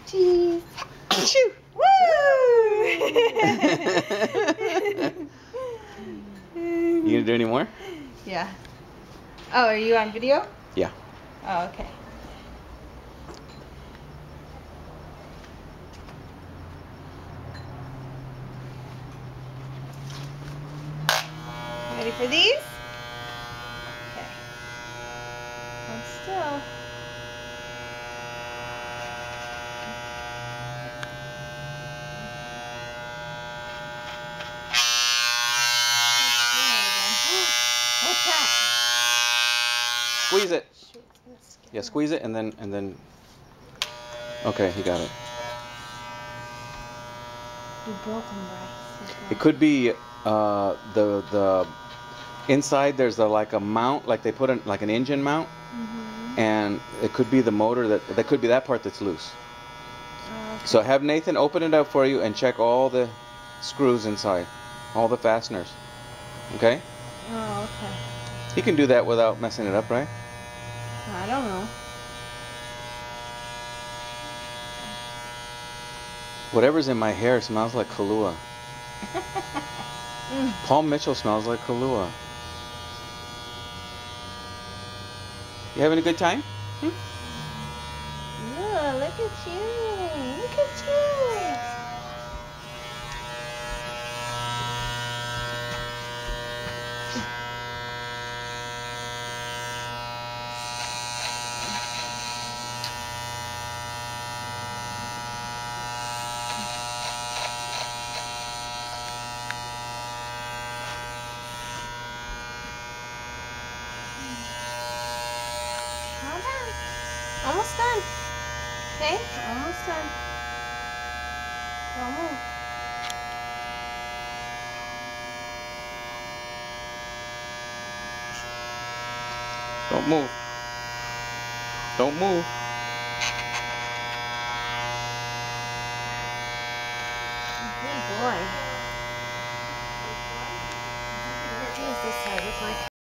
Cheese. Woo! You gonna do any more? Yeah. Oh, are you on video? Yeah. Oh, okay. Ready for these? Okay. Hold still. What's that? Squeeze it. Yeah, squeeze it and then. Okay, he got it. You broke them, Bryce. It could be the inside. There's like a mount, like they put in like an engine mount, and it could be the motor that could be that part that's loose. Oh, okay. So have Nathan open it up for you and check all the screws inside, all the fasteners. Okay? Oh, okay. He can do that without messing it up, right? I don't know. Whatever's in my hair smells like Kahlua. Paul Mitchell smells like Kahlua. You having a good time? Yeah, look at you. Look at you. Hold on. Almost done. Okay, almost done. Don't move. Don't move. Don't move. Good boy. What does this side look like?